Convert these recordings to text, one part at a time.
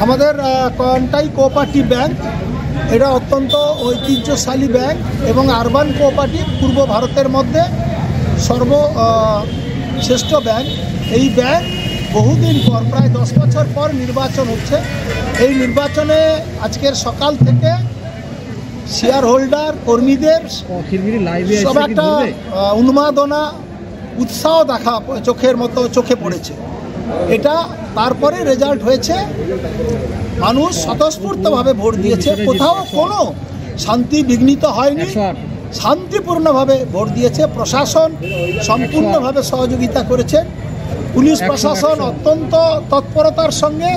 আমাদের Contai cooperative bank এটা অত্যন্ত ঐতিহ্যশালী ব্যাংক এবং আরবান কোঅপারেটিভ পূর্ব ভারতের মধ্যে সর্বশ্রেষ্ঠ ব্যাংক। এই ব্যাংক বহুদিন পর, প্রায় 10 বছর পর নির্বাচন হচ্ছে। এই নির্বাচনে আজকের সকাল থেকে শেয়ার হোল্ডার কর্মীদের সব একটা উন্মাদনা, উৎসাহ দেখা চোখে পড়েছে। এটা তারপরে রেজাল্ট হয়েছে, মানুষ স্বতঃস্ফূর্তভাবে ভোট দিয়েছে, কোথাও কোনো শান্তি বিঘ্নিত হয়নি, শান্তিপূর্ণভাবে ভোট দিয়েছে। প্রশাসন সম্পূর্ণভাবে সহযোগিতা করেছে, পুলিশ প্রশাসন অত্যন্ত তৎপরতার সঙ্গে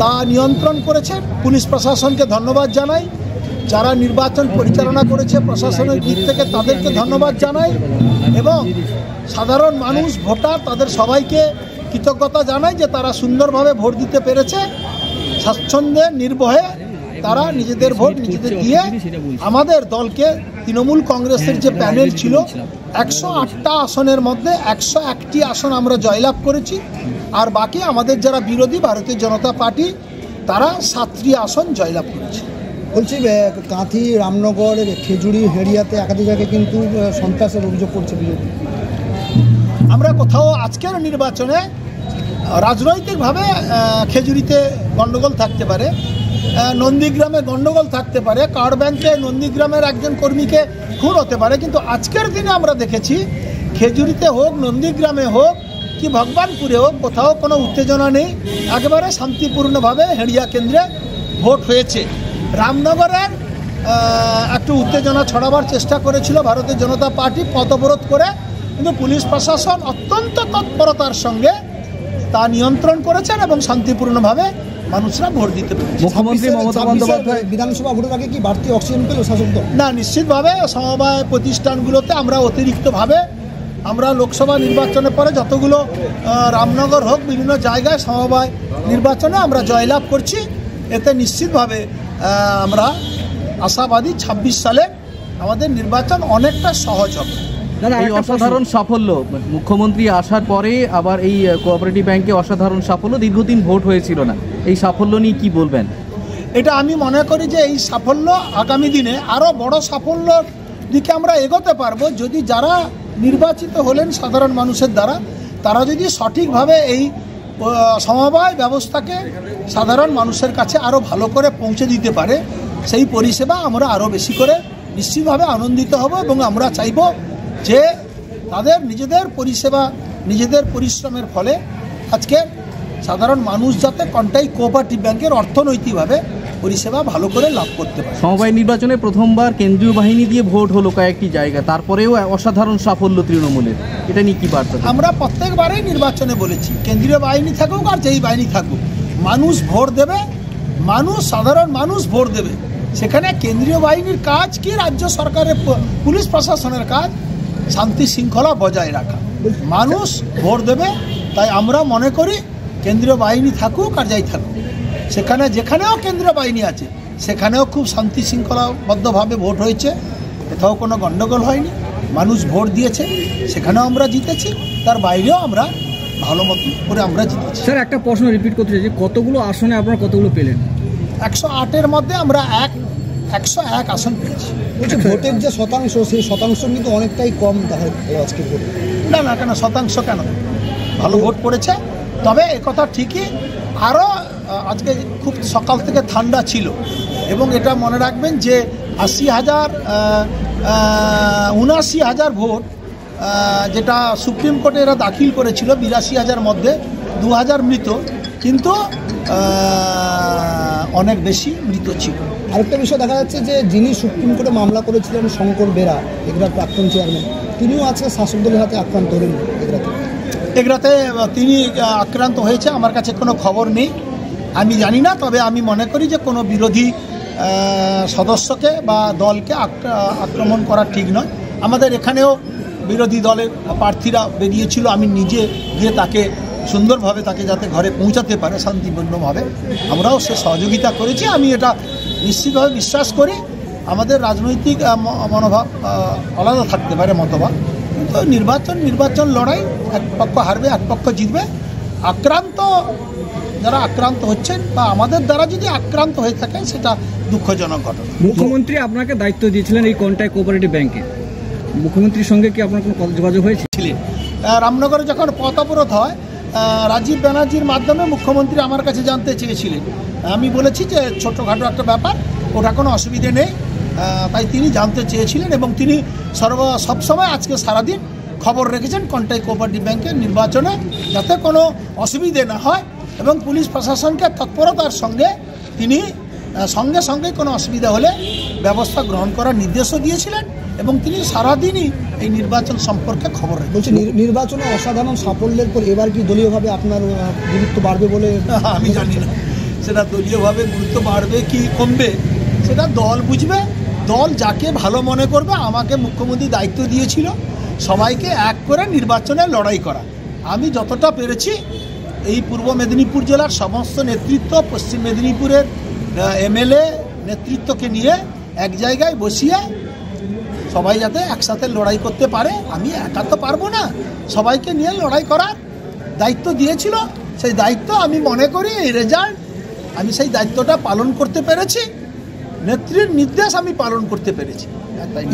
তা নিয়ন্ত্রণ করেছে। পুলিশ প্রশাসনকে ধন্যবাদ জানাই, যারা নির্বাচন পরিচালনা করেছে প্রশাসনের দিক থেকে তাদেরকে ধন্যবাদ জানাই, এবং সাধারণ মানুষ ভোটার তাদের সবাইকে কৃতজ্ঞতা জানাই যে তারা সুন্দরভাবে ভোট দিতে পেরেছে। স্বাচ্ছন্দ্যে নির্ভয়ে তারা নিজেদের ভোট নিজেদের দিয়ে আমাদের দলকে, তৃণমূল কংগ্রেসের যে প্যানেল ছিল 108টা আসনের মধ্যে 101টি আসন আমরা জয়লাভ করেছি, আর বাকি আমাদের যারা বিরোধী ভারতীয় জনতা পার্টি তারা 7টি আসন জয়লাভ করেছে। বলছি, কাঁথি, রামনগর, খেজুরি, হেড়িয়াতে একাধিক জায়গায় কিন্তু সন্ত্রাসের অভিযোগ করছে বিজেপি। আমরা কোথাও আজকের নির্বাচনে রাজনৈতিকভাবে খেজুরিতে গণ্ডগোল থাকতে পারে, নন্দীগ্রামে গণ্ডগোল থাকতে পারে, কার্ড ব্যাংকে নন্দীগ্রামের একজন কর্মীকে খুন হতে পারে, কিন্তু আজকের দিনে আমরা দেখেছি খেজুরিতে হোক, নন্দীগ্রামে হোক কি ভগবানপুরে হোক, কোথাও কোনো উত্তেজনা নেই, একেবারে শান্তিপূর্ণভাবে হেড়িয়া কেন্দ্রে ভোট হয়েছে। রামনগরের একটু উত্তেজনা ছড়াবার চেষ্টা করেছিল ভারতীয় জনতা পার্টি পথ অবরোধ করে, কিন্তু পুলিশ প্রশাসন অত্যন্ত তৎপরতার সঙ্গে তা নিয়ন্ত্রণ করেছেন এবং শান্তিপূর্ণভাবে মানুষরা ভোট দিতে পেরেছে। মুখ্যমন্ত্রী মমতা বন্দ্যোপাধ্যায় বিধানসভা ভোটের আগে কি বাড়তি অক্সিজেন পেল শাসক দল? না, নিশ্চিতভাবে সমবায় প্রতিষ্ঠানগুলোতে আমরা অতিরিক্তভাবে আমরা লোকসভা নির্বাচনের পরে যতগুলো রামনগর হোক বিভিন্ন জায়গায় সমবায় নির্বাচনে আমরা জয়লাভ করছি, এতে নিশ্চিতভাবে আমরা আশাবাদী 26 সালে আমাদের নির্বাচন অনেকটা সহজ হবে। এই অসাধারণ সাফল্য, মুখ্যমন্ত্রী আসার পরে আবার এই কোঅপারেটিভ ব্যাংকে অসাধারণ সাফল্য, দীর্ঘদিন ভোট হয়েছিল না, এই সাফল্য নিয়ে কি বলবেন? এটা আমি মনে করি যে এই সাফল্য আগামী দিনে আরও বড় সাফল্যর দিকে আমরা এগোতে পারবো যদি যারা নির্বাচিত হলেন সাধারণ মানুষের দ্বারা, তারা যদি সঠিকভাবে এই সমবায় ব্যবস্থাকে সাধারণ মানুষের কাছে আরও ভালো করে পৌঁছে দিতে পারে, সেই পরিষেবা আমরা আরও বেশি করে নিশ্চিতভাবে আনন্দিত হব এবং আমরা চাইব যে তাদের নিজেদের পরিষেবা, নিজেদের পরিশ্রমের ফলে আজকে সাধারণ মানুষ যাতে কন্টাই কোঅপারেটিভ ব্যাংকের অর্থনৈতিকভাবে পরিষেবা ভালো করে লাভ করতে পারে। সমবায় নির্বাচনে প্রথমবার কেন্দ্রীয় বাহিনী দিয়ে ভোট হলো কয়েকটি জায়গা, তারপরেও অসাধারণ সাফল্য তৃণমূলের, এটা নিয়ে কি বার্তা? আমরা প্রত্যেকবারেই নির্বাচনে বলেছি কেন্দ্রীয় বাহিনী থাকুক আর যেই বাহিনী থাকুক, মানুষ ভোট দেবে, সাধারণ মানুষ ভোট দেবে। সেখানে কেন্দ্রীয় বাহিনীর কাজ কি, রাজ্য সরকারের পুলিশ প্রশাসনের কাজ শান্তি শৃঙ্খলা বজায় রাখা। মানুষ ভোট দেবে, তাই আমরা মনে করি কেন্দ্রীয় বাহিনী থাকুক আর যাই থাকুক, সেখানে যেখানেও কেন্দ্রীয় বাহিনী আছে সেখানেও খুব শান্তি শৃঙ্খলাবদ্ধভাবে ভোট হয়েছে, কোথাও কোনো গণ্ডগোল হয়নি, মানুষ ভোট দিয়েছে, সেখানেও আমরা জিতেছি, তার বাইরেও আমরা ভালো মতো করে আমরা জিতেছি। স্যার, একটা প্রশ্ন রিপিট করতে চাই যে কতগুলো আসনে আপনারা কতগুলো পেলেন? 108-এর মধ্যে আমরা 101 আসন পেয়েছি। বলছি, ভোটের যে শতাংশ, সেই শতাংশ কিন্তু অনেকটাই কম দেখা গেল আজকে ভোটে। না কেন শতাংশ কেন, ভালো ভোট পড়েছে। তবে একথা ঠিকই, আরও আজকে খুব সকাল থেকে ঠান্ডা ছিল এবং এটা মনে রাখবেন যে 79,000 ভোট যেটা সুপ্রিম কোর্টে এরা দাখিল করেছিল, 82,000 মধ্যে 2,000 মৃত, কিন্তু অনেক বেশি মৃত ছিল। আরেকটা বিষয় দেখা যাচ্ছে যে যিনি সুপ্রিম কোর্টে মামলা করেছিলেন শঙ্কর বেরা, এগরার প্রাক্তন চেয়ারম্যান, তিনিও আজকে শাসক দলের হাতে আক্রান্ত হলেন। এগরাতে তিনি আক্রান্ত হয়েছে, আমার কাছে কোনো খবর নেই, আমি জানি না। তবে আমি মনে করি যে কোনো বিরোধী সদস্যকে বা দলকে আক্রমণ করা ঠিক নয়। আমাদের এখানেও বিরোধী দলের প্রার্থীরা বেরিয়েছিল, আমি নিজে গিয়ে তাকে সুন্দরভাবে তাকে যাতে ঘরে পৌঁছাতে পারে শান্তিপূর্ণভাবে, আমরাও সে সহযোগিতা করেছি। আমি এটা নিশ্চিতভাবে বিশ্বাস করি। আমাদের রাজনৈতিক মনোভাব আলাদা থাকতে পারে, মতবাদ, কিন্তু নির্বাচন লড়াই, এক পক্ষ হারবে এক পক্ষ জিতবে। আক্রান্ত যারা আক্রান্ত হচ্ছেন বা আমাদের দ্বারা যদি আক্রান্ত হয়ে থাকে সেটা দুঃখজনক ঘটনা। মুখ্যমন্ত্রী আপনাকে দায়িত্ব দিয়েছিলেন এই কন্টাক্ট কোঅপারেটিভ ব্যাংকে, মুখ্যমন্ত্রীর সঙ্গে কি আপনার কোনো যোগাযোগ হয়েছে? রামনগরে যখন পথ অবরোধ হয়, রাজীব ব্যানার্জির মাধ্যমে মুখ্যমন্ত্রী আমার কাছে জানতে চেয়েছিলেন। আমি বলেছি যে ছোটোখাটো একটা ব্যাপার, ওটা কোনো অসুবিধে নেই, তাই তিনি জানতে চেয়েছিলেন এবং তিনি সবসময় আজকে সারাদিন খবর রেখেছেন কন্টাক্ট কোঅপারেটিভ ব্যাংকের নির্বাচনে যাতে কোনো অসুবিধে না হয় এবং পুলিশ প্রশাসনকে তৎপরতার সঙ্গে তিনি সঙ্গে সঙ্গে কোনো অসুবিধা হলে ব্যবস্থা গ্রহণ করার নির্দেশও দিয়েছিলেন এবং তিনি সারাদিনই এই নির্বাচন সম্পর্কে খবর বলছি রেখেছেন। নির্বাচনে অসাধারণ সাফল্যের পর এবার কি দলীয়ভাবে আপনার গুরুত্ব বাড়বে বলে? আমি জানি না সেটা দলীয়ভাবে গুরুত্ব বাড়বে কি কমবে সেটা দল বুঝবে। দল যাকে ভালো মনে করবে। আমাকে মুখ্যমন্ত্রী দায়িত্ব দিয়েছিল সবাইকে এক করে নির্বাচনে লড়াই করা। আমি যতটা পেরেছি এই পূর্ব মেদিনীপুর জেলার সমস্ত নেতৃত্ব, পশ্চিম মেদিনীপুরের এমএলএ নেতৃত্বকে নিয়ে এক জায়গায় বসিয়ে সবাই যাতে একসাথে লড়াই করতে পারে। আমি একা তো পারবো না, সবাইকে নিয়ে লড়াই করার দায়িত্ব দিয়েছিল। সেই দায়িত্ব আমি মনে করি এই রেজাল্ট আমি সেই দায়িত্বটা পালন করতে পেরেছি, নেত্রীর নির্দেশ আমি পালন করতে পেরেছি।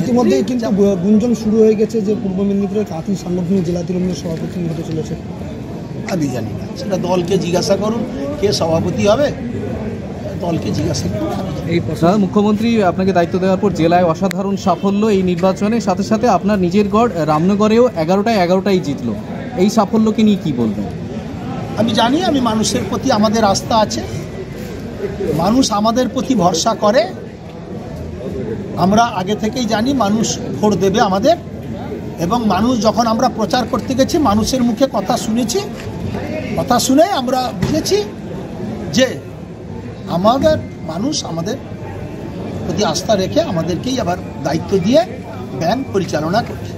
ইতিমধ্যে কিন্তু গুঞ্জন শুরু হয়ে গেছে যে পূর্ব মেদিনীপুরের কাঁথি সাংগঠনিক জেলা তৃণমূলের সভাপতি হতে চলেছে। আমি জানি না, সেটা দলকে জিজ্ঞাসা করুন কে সভাপতি হবে, দলকে জিজ্ঞাসা করুন। এই দাদা, মুখ্যমন্ত্রী আপনাকে দায়িত্ব দেওয়ার পর জেলায় অসাধারণ সাফল্য এই নির্বাচনের সাথে সাথে আপনার নিজের গড় রামনগরেও 11টায় জিতলো, এই সাফল্যকে নিয়ে কী বলবেন? আমি জানি আমি মানুষের প্রতি আমাদের আস্থা আছে, মানুষ আমাদের প্রতি ভরসা করে। আমরা আগে থেকেই জানি মানুষ ভোট দেবে আমাদের, এবং মানুষ যখন আমরা প্রচার করতে গেছি মানুষের মুখে কথা শুনেছি, কথা শুনে আমরা বুঝেছি যে আমাদের মানুষ আমাদের প্রতি আস্থা রেখে আমাদেরকেই আবার দায়িত্ব দিয়ে ব্যাংক পরিচালনা করবে।